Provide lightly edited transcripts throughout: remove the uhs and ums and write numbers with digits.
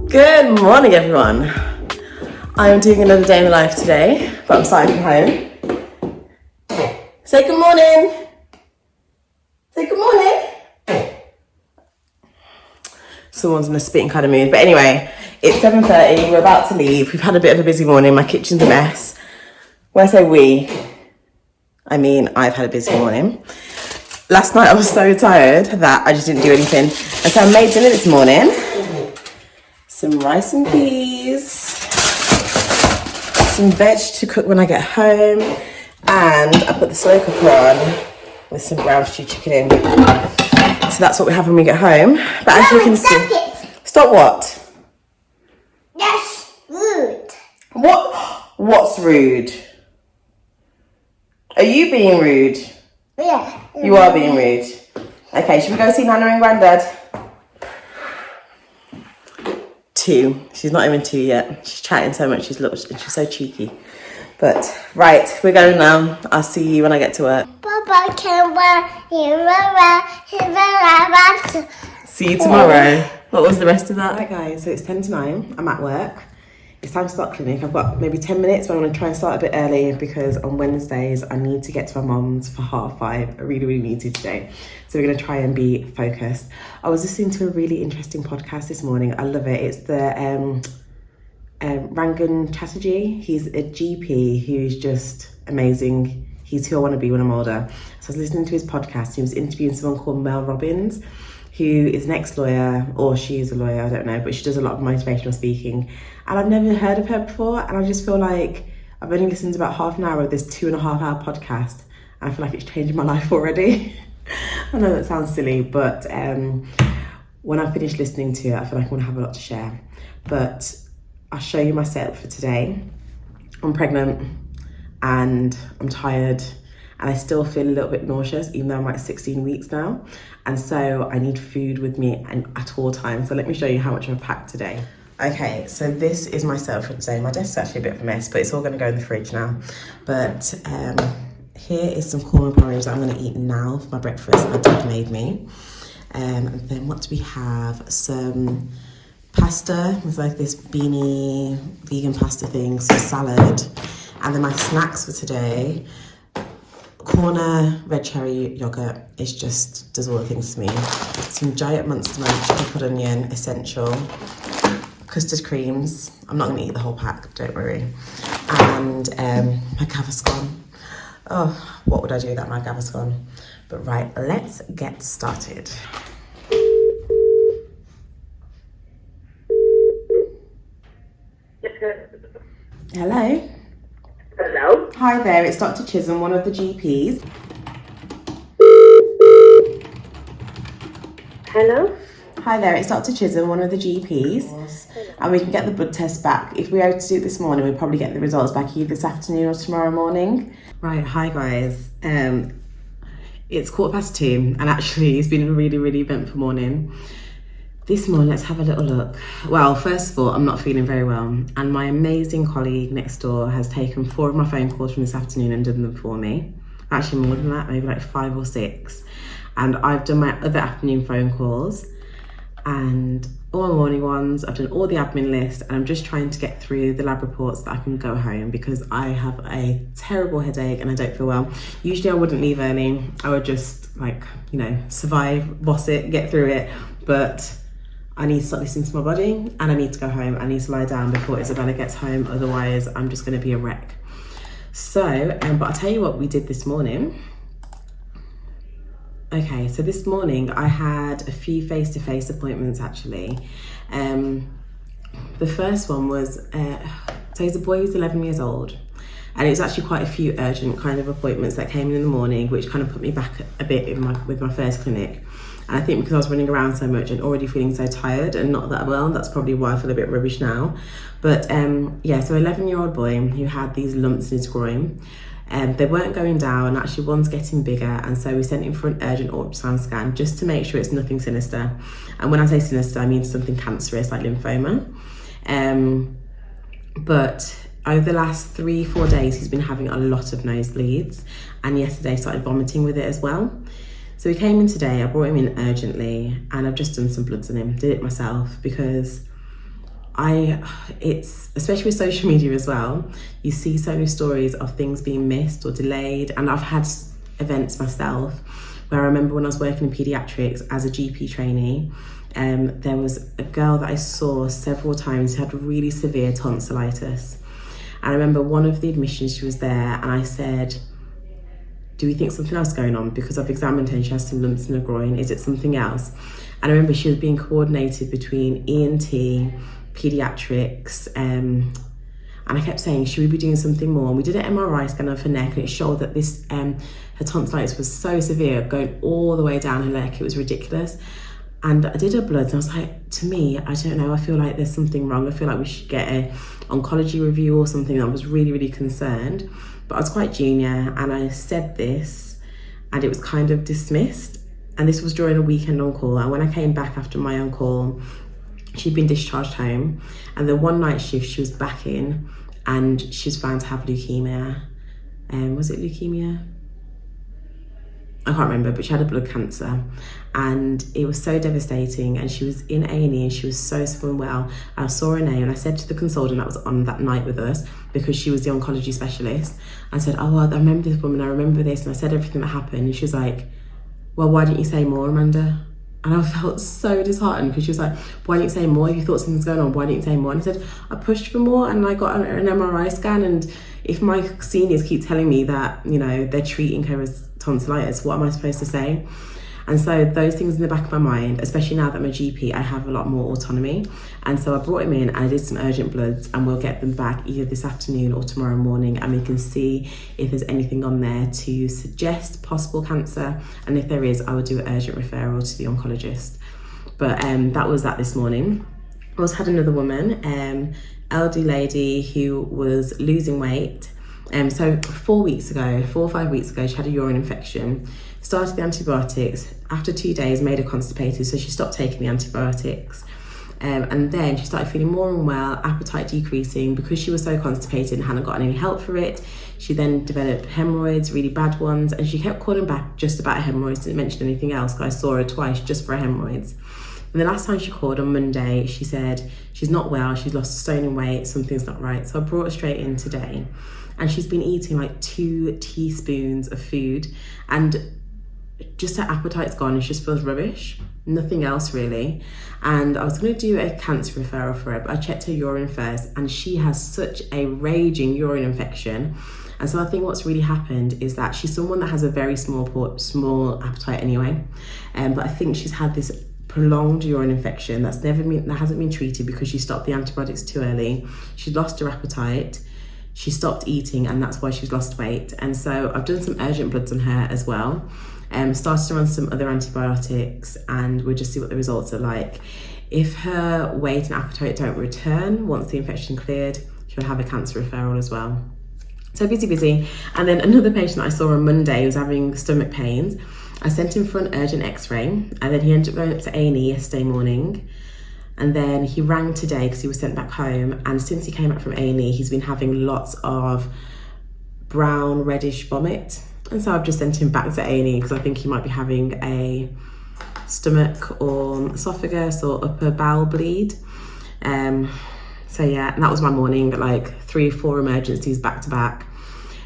Good morning, everyone. I am doing another day in the life today, but I'm starting from home. Say good morning. Say good morning. Someone's in a spitting kind of mood. But anyway, it's 7:30. We're about to leave. We've had a bit of a busy morning. My kitchen's a mess. When I say we, I mean I've had a busy morning. Last night I was so tired that I just didn't do anything. And so I made dinner this morning. Some rice and peas, some veg to cook when I get home, and I put the slow cooker on with some brown stew chicken in. So that's what we have when we get home. But as you can see, stop what? That's rude. What's rude? Are you being rude? Yeah. You are being rude. Okay, should we go see Nana and Grandad? 2. She's not even 2 yet. She's chatting so much. She's so cheeky. But right, we're going now. I'll see you when I get to work. Papa can See you tomorrow. What was the rest of that? Right guys, so it's 10 to 9. I'm at work. It's time to start clinic. I've got maybe 10 minutes, but I'm going to try and start a bit early because on Wednesdays I need to get to my mum's for 5:30. I really need to today. So we're going to try and be focused. I was listening to a really interesting podcast this morning. I love it. It's the Rangan Chatterjee. He's a GP who's just amazing. He's who I want to be when I'm older. So I was listening to his podcast. He was interviewing someone called Mel Robbins, who is an ex-lawyer, or she is a lawyer, I don't know, but she does a lot of motivational speaking. And I've never heard of her before, and I just feel like I've only listened to about half an hour of this 2.5 hour podcast, and I feel like it's changed my life already. I know that sounds silly, but when I finish listening to it, I feel like I want to have a lot to share. But I'll show you my setup for today. I'm pregnant, and I'm tired, and I still feel a little bit nauseous, even though I'm like 16 weeks now. And so I need food with me at all times. So let me show you how much I've packed today. Okay, so this is my setup for today. My desk's actually a bit of a mess, but it's all going to go in the fridge now. But here is some corn porridge that I'm going to eat now for my breakfast. My dad made me. And then what do we have? Some pasta with like this beanie vegan pasta thing, some salad. And then my snacks for today, corner red cherry yogurt. It just does all the things to me. Some giant monster munch, pickled onion, essential. Custard creams. I'm not going to eat the whole pack, don't worry. And my Gaviscon. Oh, what would I do without my Gaviscon? But right, let's get started. Hello? Hello? Hi there, it's Dr. Chisholm, one of the GPs. Hello? Hi there, it's Dr. Chisholm, one of the GPs. And we can get the blood test back. If we were to do it this morning, we'd probably get the results back either this afternoon or tomorrow morning. Right, hi guys. It's 2:15, and actually it's been a really eventful morning. This morning, let's have a little look. Well, first of all, I'm not feeling very well, and my amazing colleague next door has taken 4 of my phone calls from this afternoon and done them for me. Actually more than that, maybe like 5 or 6. And I've done my other afternoon phone calls and all my morning ones. I've done all the admin list, and I'm just trying to get through the lab reports that I can go home because I have a terrible headache and I don't feel well. Usually I wouldn't leave early. I would just survive, boss it, get through it. But I need to start listening to my body, and I need to go home. I need to lie down before Isabella gets home. Otherwise I'm just going to be a wreck. So, but I'll tell you what we did this morning. Okay, so this morning I had a few face-to-face appointments actually. The first one was, so he's a boy who's 11 years old, and it was actually quite a few urgent kind of appointments that came in the morning, which kind of put me back a bit with my first clinic. And I think because I was running around so much and already feeling so tired and not that well, that's probably why I feel a bit rubbish now. But yeah, so 11-year-old boy who had these lumps in his groin. They weren't going down, actually one's getting bigger, and so we sent him for an urgent ultrasound scan just to make sure it's nothing sinister. And when I say sinister, I mean something cancerous like lymphoma. But over the last 3-4 days, he's been having a lot of nosebleeds, and yesterday started vomiting with it as well. So he came in today, I brought him in urgently, and I've just done some bloods on him, did it myself, because it's, especially with social media as well, you see so many stories of things being missed or delayed. And I've had events myself where I remember when I was working in paediatrics as a GP trainee, there was a girl that I saw several times who had really severe tonsillitis. And I remember one of the admissions, she was there and I said, do we think something else going on? Because I've examined her and she has some lumps in her groin. Is it something else? And I remember she was being coordinated between ENT, paediatrics, and I kept saying, should we be doing something more? And we did an MRI scan of her neck and it showed that this, her tonsillitis was so severe, going all the way down her neck. It was ridiculous. And I did her bloods and I was like, to me, I don't know, I feel like there's something wrong. I feel like we should get an oncology review or something. I was really, really concerned. But I was quite junior and I said this and it was kind of dismissed. And this was during a weekend on call. And when I came back after my on call, she'd been discharged home. And the one night shift she was back in and she was found to have leukemia. Was it leukemia? I can't remember, but she had a blood cancer and it was so devastating. And she was in A&E and she was so unwell. I saw her name and I said to the consultant that was on that night with us, because she was the oncology specialist, I said, oh, I remember this woman, I remember this. And I said everything that happened. And she was like, well, why didn't you say more, Amanda? And I felt so disheartened because she was like, why didn't you say more? If you thought something's going on, why didn't you say more? And I said, I pushed for more and I got an MRI scan. And if my seniors keep telling me that, you know, they're treating her as tonsillitis, what am I supposed to say? And so those things in the back of my mind, especially now that I'm a GP, I have a lot more autonomy. And so I brought him in and I did some urgent bloods and we'll get them back either this afternoon or tomorrow morning, and we can see if there's anything on there to suggest possible cancer. And if there is, I will do an urgent referral to the oncologist. But that was that this morning. I also had another woman, elderly lady who was losing weight. So 4 or 5 weeks ago, she had a urine infection, started the antibiotics. After 2 days, made her constipated, so she stopped taking the antibiotics. And then she started feeling more unwell, appetite decreasing because she was so constipated and hadn't gotten any help for it. She then developed hemorrhoids, really bad ones, and she kept calling back just about hemorrhoids, didn't mention anything else, because I saw her twice just for hemorrhoids. And the last time she called on Monday, she said she's not well, she's lost a stone in weight, something's not right. So I brought her straight in today. And she's been eating like 2 teaspoons of food and just her appetite's gone and she just feels rubbish, nothing else really. And I was going to do a cancer referral for her, but I checked her urine first and she has such a raging urine infection. And so I think what's really happened is that she's someone that has a very small appetite anyway. But I think she's had this prolonged urine infection that hasn't been treated because she stopped the antibiotics too early. She lost her appetite. She stopped eating and that's why she's lost weight. And so I've done some urgent bloods on her as well. Started her on some other antibiotics and we'll just see what the results are like. If her weight and appetite don't return once the infection cleared, she'll have a cancer referral as well. So busy. And then another patient I saw on Monday was having stomach pains. I sent him for an urgent x-ray and then he ended up going up to A&E yesterday morning. And then he rang today because he was sent back home. And since he came back from A&E, he's been having lots of brown, reddish vomit. And so I've just sent him back to A&E because I think he might be having a stomach or esophagus or upper bowel bleed. So yeah, and that was my morning, like 3 or 4 emergencies back to back.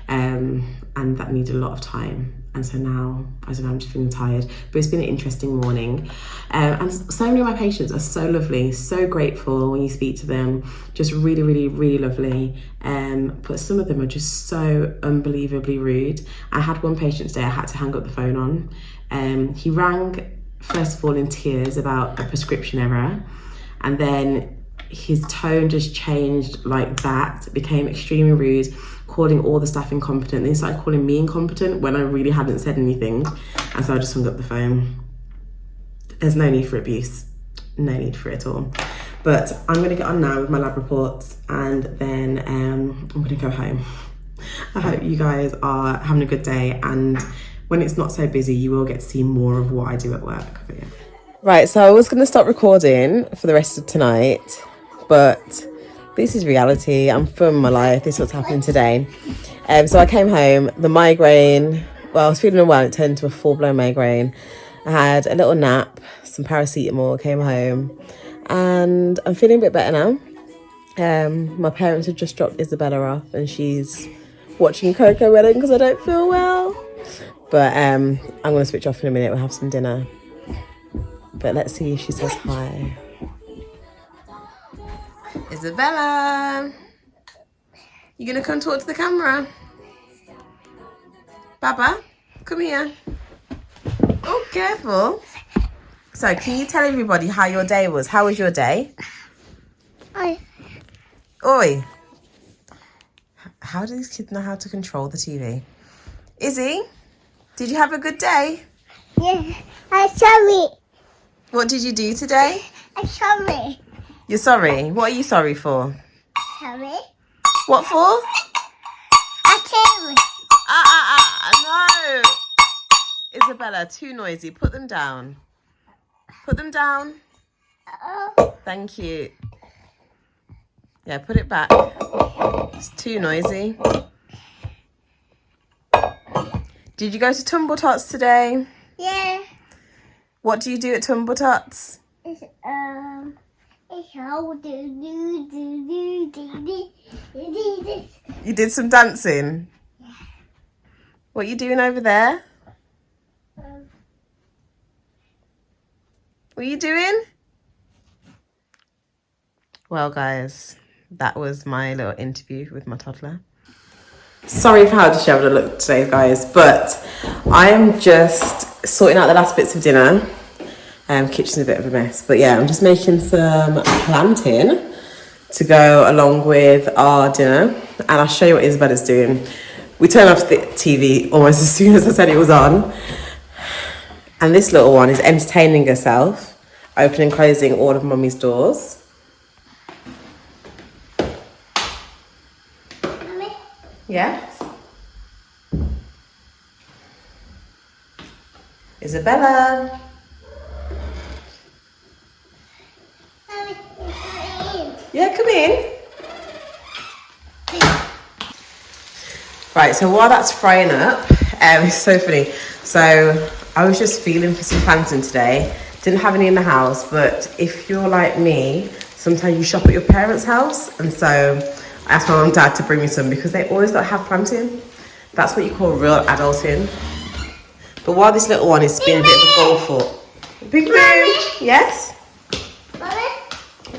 And that needed a lot of time. And so now, I don't know, I'm just feeling tired, but it's been an interesting morning. And so many of my patients are so lovely, so grateful when you speak to them, just really, really, really lovely. But some of them are just so unbelievably rude. I had one patient today I had to hang up the phone on. He rang, first of all, in tears about a prescription error. And then his tone just changed like that, became extremely rude, calling all the staff incompetent. Then he started calling me incompetent when I really hadn't said anything. And so I just hung up the phone. There's no need for abuse. No need for it at all. But I'm gonna get on now with my lab reports and then I'm gonna go home. I hope you guys are having a good day, and when it's not so busy, you will get to see more of what I do at work. But yeah. Right, so I was gonna start recording for the rest of tonight, but this is reality. I'm filming my life. This is what's happening today. So I came home, the migraine, well, I was feeling unwell, it turned into a full-blown migraine. I had a little nap, some paracetamol, came home, and I'm feeling a bit better now. My parents have just dropped Isabella off and she's watching Coco Wedding because I don't feel well. But I'm going to switch off in a minute. We'll have some dinner. But let's see if she says hi. Isabella! You going to come talk to the camera? Baba, come here. Oh, careful. So, can you tell everybody how your day was? How was your day? Oi. How do these kids know how to control the TV? Izzy, did you have a good day? Yeah, I'm sorry. What did you do today? I'm sorry. You're sorry? What are you sorry for? Sorry. What for? I'm sorry. No! Isabella, too noisy. Put them down. Put them down. Thank you. Yeah, put it back. It's too noisy. Did you go to Tumble Tots today? Yeah. What do you do at Tumble Tots? It's how You did some dancing? Yeah. What are you doing over there? What are you doing? Well, guys, that was my little interview with my toddler. Sorry for how disheveled I look today, guys, but I am just sorting out the last bits of dinner. Kitchen's a bit of a mess, but yeah, I'm just making some plantain to go along with our dinner, and I'll show you what Isabella's doing. We turned off the TV almost as soon as I said it was on, and this little one is entertaining herself, opening and closing all of Mummy's doors. Yes? Isabella? Yeah, come in. Right, so while that's frying up, it's so funny. So I was just feeling for some plantain today. Didn't have any in the house, but if you're like me, sometimes you shop at your parents' house, and so I asked my mum and dad to bring me some because they always got to have plantain. That's what you call real adulting. But while this little one is being a bit of a goal foot. Big Mommy. Yes? Mommy?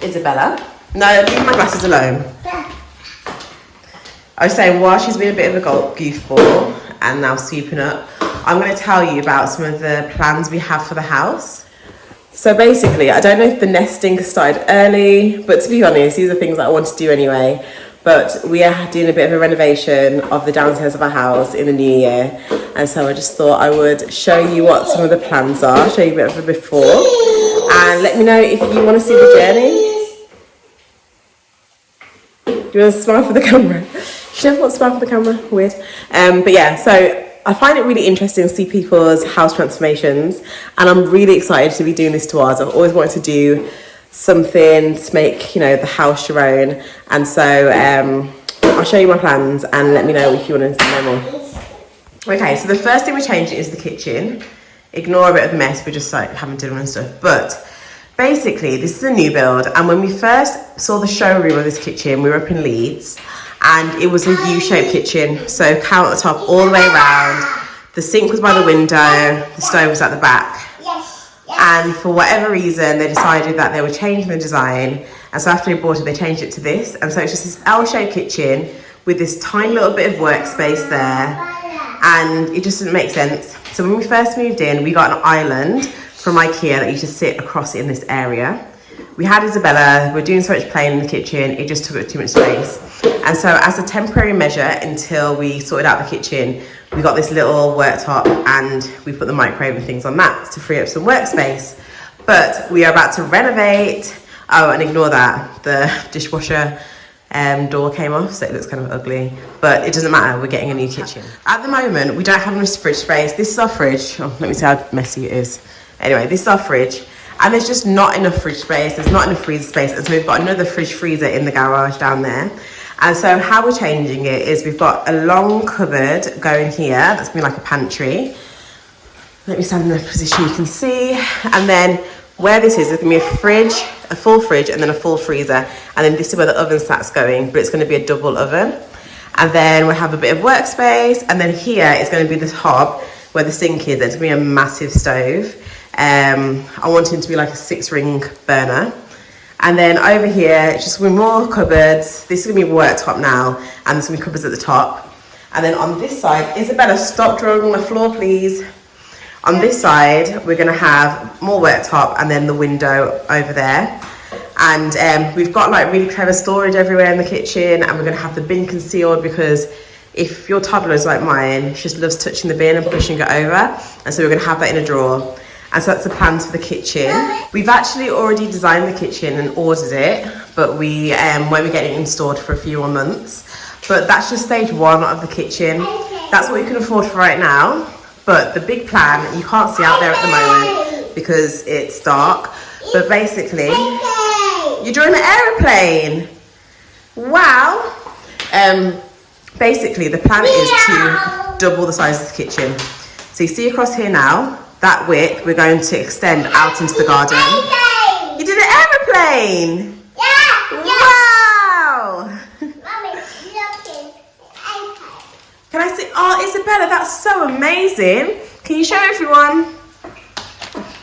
Isabella? No, leave my glasses alone. Yeah. I was saying, while she's been a bit of a goofball and now sweeping up, I'm going to tell you about some of the plans we have for the house. So basically, I don't know if the nesting started early, but to be honest, these are things that I want to do anyway. But we are doing a bit of a renovation of the downstairs of our house in the new year. And so I just thought I would show you what some of the plans are, show you a bit of a before. And let me know if you want to see the journey. Do you want to smile for the camera? She never wants to smile for the camera, weird. But yeah, so I find it really interesting to see people's house transformations. And I'm really excited to be doing this to ours. I've always wanted to do something to make, you know, the house your own. And so I'll show you my plans and let me know if you want to know more. Okay, so the first thing we're changing is the kitchen. Ignore a bit of the mess, we're just like having dinner and stuff. But basically, this is a new build, and when we first saw the showroom of this kitchen, we were up in Leeds, and it was a U-shaped kitchen, so countertop all the way around. The sink was by the window, the stove was at the back. And for whatever reason, they decided that they were changing the design, and so after they bought it, they changed it to this, and so it's just this L-shaped kitchen with this tiny little bit of workspace there, and it just didn't make sense. So when we first moved in, we got an island from IKEA that you just sit across it in this area. We had Isabella, we were doing so much playing in the kitchen, it just took up too much space. And so as a temporary measure until we sorted out the kitchen, we got this little worktop and we put the microwave and things on that to free up some workspace. But we are about to renovate. Oh, and ignore that, the dishwasher door came off, so it looks kind of ugly, but it doesn't matter, we're getting a new kitchen. At the moment, we don't have enough fridge space. This is our fridge. Oh, let me see how messy it is. Anyway, this is our fridge, and there's just not enough fridge space, there's not enough freezer space, and so we've got another fridge freezer in the garage down there. And so how we're changing it is we've got a long cupboard going here, that's gonna be like a pantry. Let me stand in the position you can see, and then where this is, there's going to be a fridge, a full fridge, and then a full freezer. And then this is where the oven starts going, but it's going to be a double oven. And then we'll have a bit of workspace. And then here is going to be the hob where the sink is. There's going to be a massive stove. I want it to be like a 6-ring burner. And then over here, it's just going to be more cupboards. This is going to be worktop now, and there's going to be cupboards at the top. And then on this side, Isabella, stop drawing on the floor, please. On this side, we're going to have more worktop and then the window over there. And we've got like really clever storage everywhere in the kitchen, and we're going to have the bin concealed because if your toddler is like mine, she just loves touching the bin and pushing it over. And so we're going to have that in a drawer. And so that's the plans for the kitchen. We've actually already designed the kitchen and ordered it, but we won't be getting it installed for a few more months. But that's just stage 1 of the kitchen. That's what you can afford for right now. But the big plan, you can't see out there at the moment because it's dark. But basically, you're drawing an aeroplane. Wow. Basically, the plan is to double the size of the kitchen. So you see across here now, that width, we're going to extend out into the garden. You did an aeroplane. Yeah. Wow. Mommy, looking. Can I see? Oh, Isabella, that's so amazing. Can you show everyone?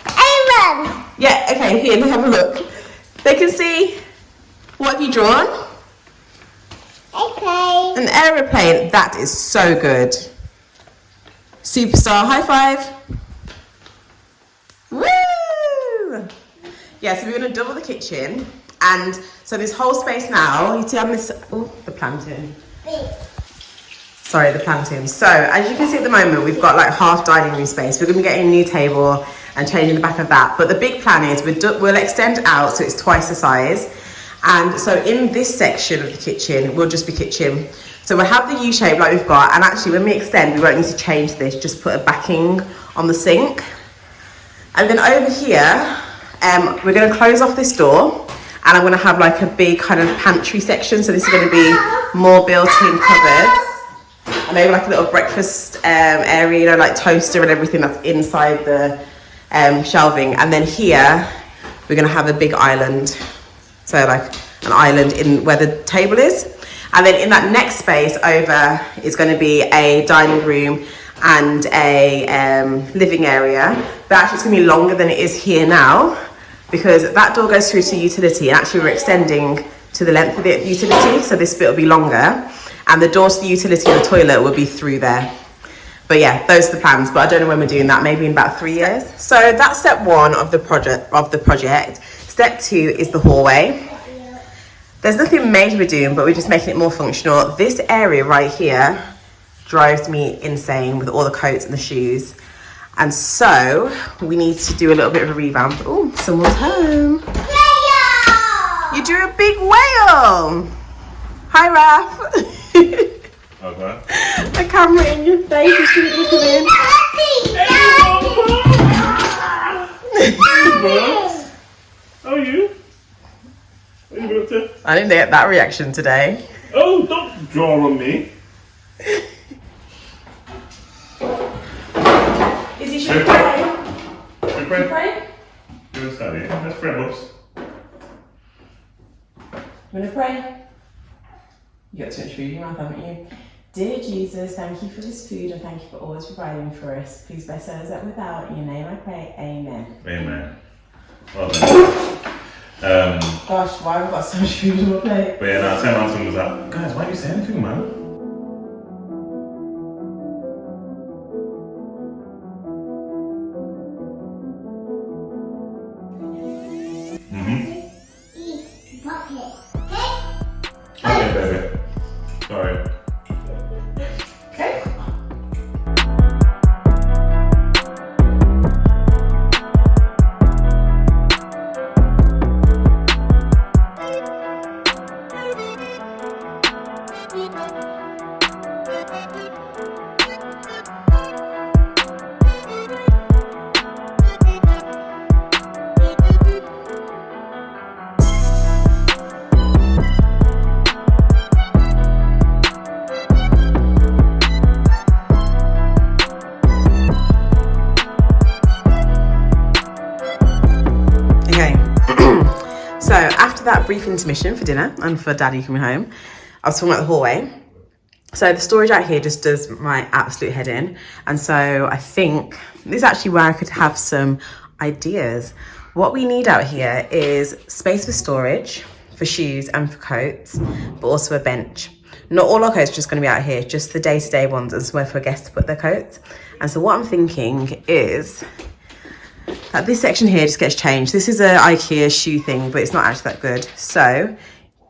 Amen. Yeah, okay, here, have a look. They can see. What have you drawn? Okay. An aeroplane. That is so good. Superstar, high five. Woo! Yeah, so we're going to double the kitchen. And so this whole space now, you see on this, oh, the planting. Sorry, the planting. So as you can see at the moment, we've got like half dining room space. We're going to be getting a new table and changing the back of that. But the big plan is we'll extend out so it's twice the size. And so in this section of the kitchen, we'll just be kitchen. So we'll have the U shape like we've got. And actually when we extend, we won't need to change this. Just put a backing on the sink. And then over here, we're going to close off this door, and I'm going to have like a big kind of pantry section. So this is going to be more built-in cupboards, and maybe like a little breakfast area, you know, like toaster and everything that's inside the shelving. And then here, we're going to have a big island, so like an island in where the table is. And then in that next space over is going to be a dining room and a living area, but actually it's going to be longer than it is here now because that door goes through to utility, and actually we're extending to the length of the utility, so this bit will be longer, and the doors to the utility and the toilet will be through there. But yeah, those are the plans, but I don't know when we're doing that, maybe in about 3 years. So that's step 1 of the project. Step 2 is the hallway. There's nothing major we're doing, but we're just making it more functional. This area right here drives me insane with all the coats and the shoes. And so we need to do a little bit of a revamp. Oh, someone's home. Whale! You drew a big whale. Hi, Raph. Okay. The camera in your face is keep looking in. How are you? What are you up to? I didn't get that reaction today. Oh, don't draw on me. Is he should pray? Should we pray? Pray? You want to start here? Let's pray, books. You want to pray? You got too much food in your mouth, haven't you? Dear Jesus, thank you for this food and thank you for always providing for us. Please bless us that without. In your name I pray. Amen. Amen. Well done. Gosh, why have we got so much food on our plate? But yeah, no, 10 rounds was that. Guys, why don't you say anything, man? Okay, baby. Sorry. Okay. after that brief intermission for dinner and for Daddy coming home, I was talking about the hallway. So the storage out here just does my absolute head in. And so I think this is actually where I could have some ideas. What we need out here is space for storage, for shoes and for coats, but also a bench. Not all our coats are just going to be out here, just the day-to-day ones and somewhere for guests to put their coats. And so what I'm thinking is that this section here just gets changed. This is a IKEA shoe thing, but it's not actually that good. So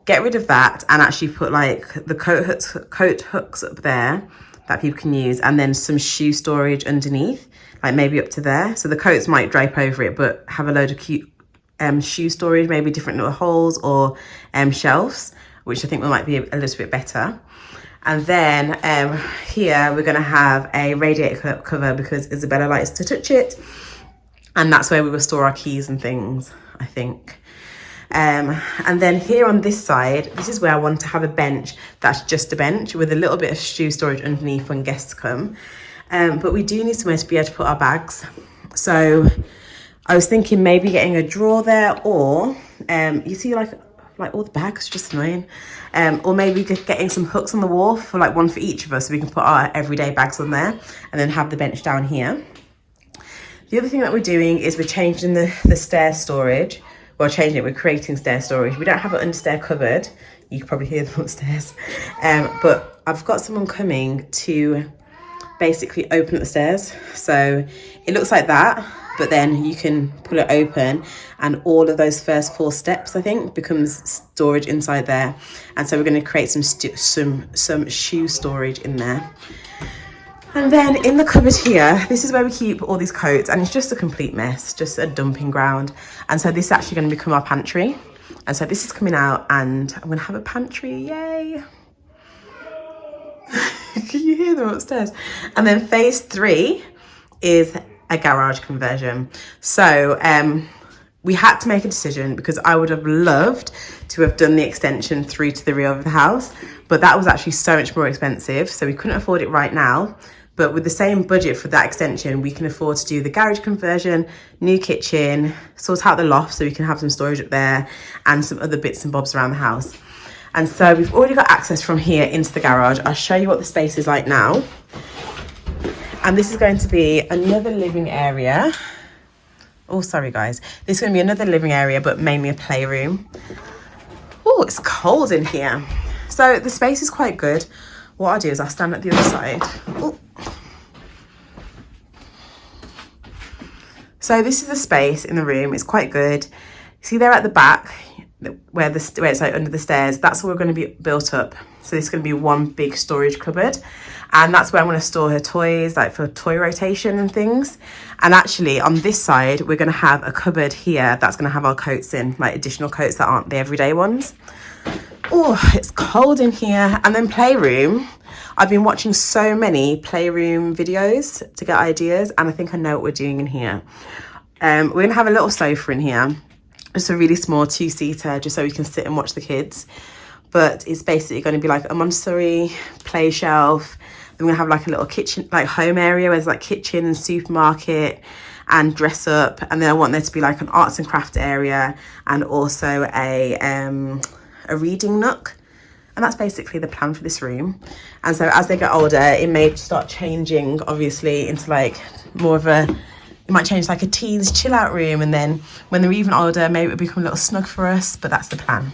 get rid of that and actually put like the coat hooks up there that people can use, and then some shoe storage underneath, like maybe up to there. So the coats might drape over it, but have a load of cute shoe storage, maybe different little holes or shelves, which I think might be a little bit better. And then here we're going to have a radiator cover because Isabella likes to touch it, and that's where we will store our keys and things, I think. And then here on this side, this is where I want to have a bench that's just a bench with a little bit of shoe storage underneath when guests come. But we do need somewhere to be able to put our bags. So I was thinking maybe getting a drawer there, or you see like all the bags, just annoying. Or maybe getting some hooks on the wall for like one for each of us, so we can put our everyday bags on there and then have the bench down here. The other thing that we're doing is we're changing the stair storage. Well, changing it, we're creating stair storage. We don't have an understair cupboard. You can probably hear them upstairs. But I've got someone coming to basically open up the stairs. So it looks like that, but then you can pull it open and all of those first 4 steps, I think, becomes storage inside there. And so we're going to create some shoe storage in there. And then in the cupboard here, this is where we keep all these coats, and it's just a complete mess, just a dumping ground. And so this is actually going to become our pantry. And so this is coming out and I'm going to have a pantry, yay. Can you hear them upstairs? And then phase 3 is a garage conversion. So we had to make a decision because I would have loved to have done the extension through to the rear of the house, but that was actually so much more expensive. So we couldn't afford it right now. But with the same budget for that extension, we can afford to do the garage conversion, new kitchen, sort out the loft so we can have some storage up there and some other bits and bobs around the house. And so we've already got access from here into the garage. I'll show you what the space is like now. And this is going to be another living area. Oh, sorry guys. This is going to be another living area, but mainly a playroom. Oh, it's cold in here. So the space is quite good. What I'll do is I'll stand at the other side. Ooh. So this is the space in the room. It's quite good. See there at the back, where it's like under the stairs, that's where we're going to be built up. So this is going to be one big storage cupboard, and that's where I'm going to store her toys, like for toy rotation and things. And actually on this side, we're going to have a cupboard here that's going to have our coats in, like additional coats that aren't the everyday ones. Oh, it's cold in here. And then playroom. I've been watching so many playroom videos to get ideas, and I think I know what we're doing in here. We're going to have a little sofa in here, just a really small 2-seater, just so we can sit and watch the kids. But it's basically going to be like a Montessori play shelf. Then we're going to have like a little kitchen, like home area where there's like kitchen and supermarket and dress up. And then I want there to be like an arts and craft area and also a reading nook. And that's basically the plan for this room. And so as they get older, it may start changing, obviously, into like more of a, it might change like a teens chill out room. And then when they're even older, maybe it'll become a little snug for us, but that's the plan.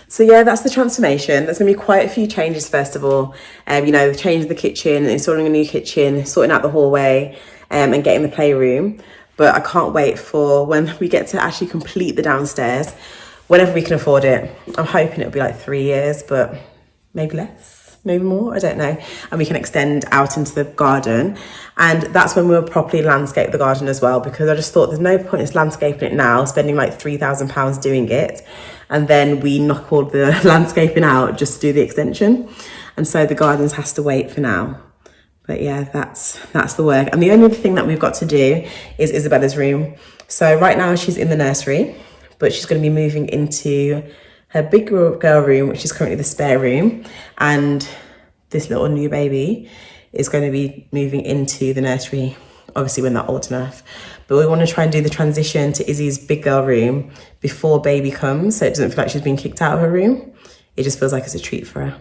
So yeah, that's the transformation. There's gonna be quite a few changes, first of all. You know, changing the kitchen, installing a new kitchen, sorting out the hallway, and getting the playroom. But I can't wait for when we get to actually complete the downstairs, whenever we can afford it. I'm hoping it'll be like 3 years, but maybe less, maybe more, I don't know. And we can extend out into the garden. And that's when we'll properly landscape the garden as well, because I just thought there's no point in landscaping it now, spending like £3,000 doing it. And then we knock all the landscaping out just to do the extension. And so the gardens has to wait for now. But yeah, that's the work. And the only other thing that we've got to do is Isabella's room. So right now she's in the nursery, but she's going to be moving into her big girl room, which is currently the spare room. And this little new baby is going to be moving into the nursery obviously when they're old enough. But we want to try and do the transition to Izzy's big girl room before baby comes, so it doesn't feel like she's been kicked out of her room. It just feels like it's a treat for her.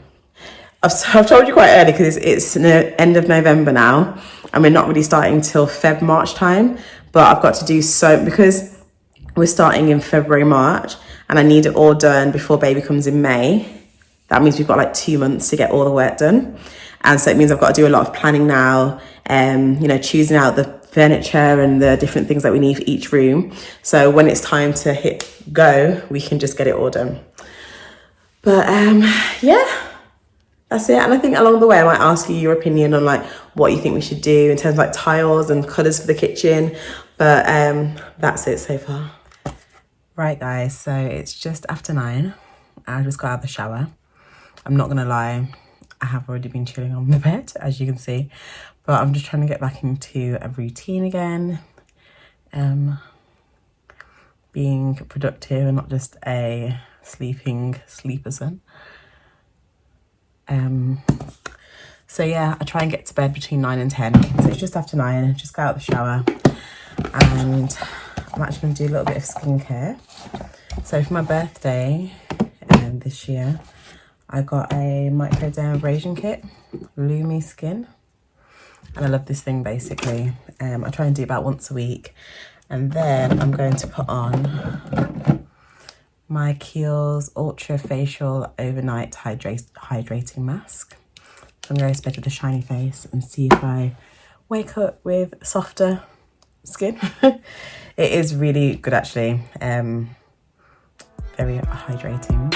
I've told you quite early because it's the end of November now, and we're not really starting till March time. But I've got to do so, because we're starting in February, March, and I need it all done before baby comes in May. That means we've got like 2 months to get all the work done. And so it means I've got to do a lot of planning now, you know, choosing out the furniture and the different things that we need for each room. So when it's time to hit go, we can just get it all done. But yeah, that's it. And I think along the way, I might ask you your opinion on like what you think we should do in terms of like tiles and colours for the kitchen. But that's it so far. Right guys, so it's just after 9. I just got out of the shower. I'm not gonna lie, I have already been chilling on the bed, as you can see, but I'm just trying to get back into a routine again, being productive and not just a sleeper son. So yeah, I try and get to bed between 9 and 10. So it's just after 9. I just got out of the shower, and I'm actually going to do a little bit of skincare. So for my birthday this year, I got a microdermabrasion kit, Lumi Skin, and I love this thing basically. I try and do it about once a week, and then I'm going to put on my Kiehl's Ultra Facial Overnight Hydrating Mask. So I'm going to bed with a shiny face and see if I wake up with softer skin. It is really good actually, very hydrating.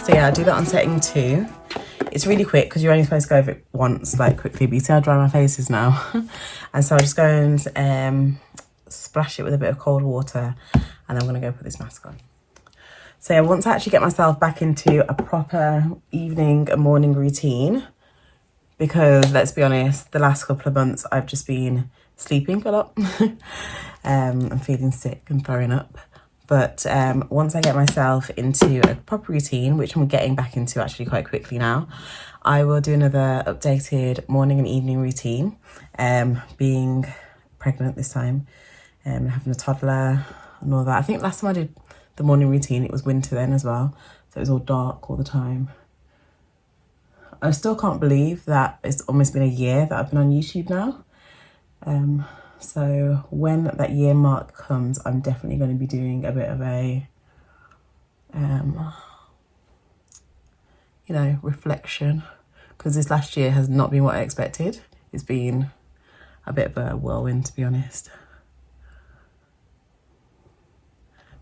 So yeah, I do that on setting 2. It's really quick because you're only supposed to go over it once, like quickly, but you see how dry my face is now. And so I just go and splash it with a bit of cold water, and I'm gonna go put this mask on. So yeah, once I actually get myself back into a proper evening and morning routine, because let's be honest, the last couple of months I've just been sleeping a lot. I'm feeling sick and throwing up. But once I get myself into a proper routine, which I'm getting back into actually quite quickly now, I will do another updated morning and evening routine. Being pregnant this time, having a toddler and all that. I think last time I did the morning routine, it was winter then as well. So it was all dark all the time. I still can't believe that it's almost been a year that I've been on YouTube now. So when that year mark comes, I'm definitely going to be doing a bit of a, you know, reflection, because this last year has not been what I expected. It's been a bit of a whirlwind, to be honest.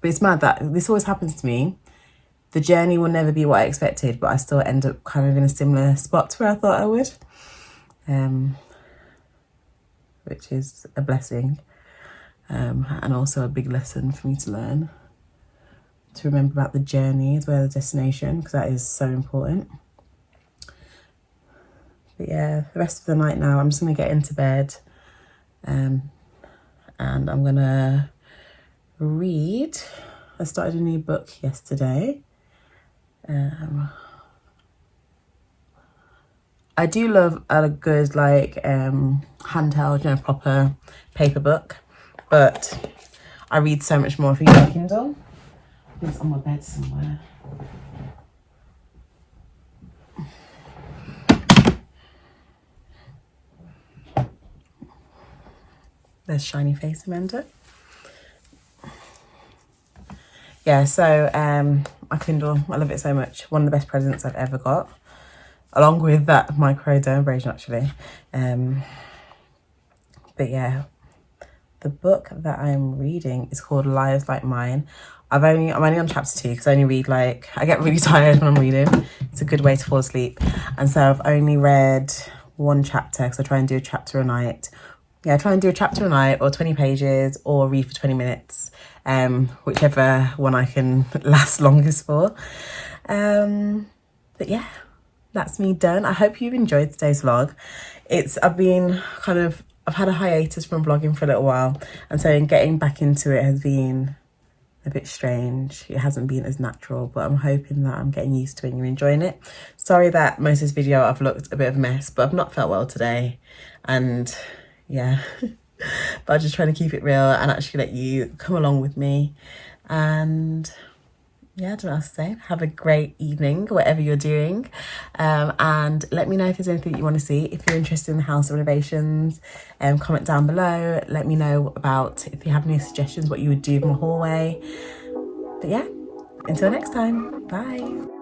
But it's mad that this always happens to me. The journey will never be what I expected, but I still end up kind of in a similar spot to where I thought I would. Which is a blessing, and also a big lesson for me to learn. To remember about the journey as well as the destination, because that is so important. But yeah, the rest of the night now, I'm just going to get into bed, and I'm going to read. I started a new book yesterday. I do love a good like handheld, you know, proper paper book, but I read so much more if you use a Kindle. It's on my bed somewhere. There's shiny face, Amanda. Yeah, so my Kindle, I love it so much. One of the best presents I've ever got, along with that microdermabrasion actually. But yeah, the book that I'm reading is called Lives Like Mine. I'm only on chapter 2 because I only read like, I get really tired when I'm reading. It's a good way to fall asleep. And so I've only read 1 chapter because I try and do a chapter a night. yeah, try and do a chapter a night or 20 pages or read for 20 minutes, whichever one I can last longest for. But yeah, that's me done. I hope you've enjoyed today's vlog. I've had a hiatus from vlogging for a little while, and so getting back into it has been a bit strange. It hasn't been as natural, but I'm hoping that I'm getting used to it and you're enjoying it. Sorry that most of this video I've looked a bit of a mess, but I've not felt well today, and yeah. But I'm just trying to keep it real and actually let you come along with me. And yeah, I don't know what else to say. Have a great evening, whatever you're doing. And let me know if there's anything you want to see. If you're interested in the house renovations, comment down below. Let me know about if you have any suggestions, what you would do in my hallway. But yeah, until next time, bye.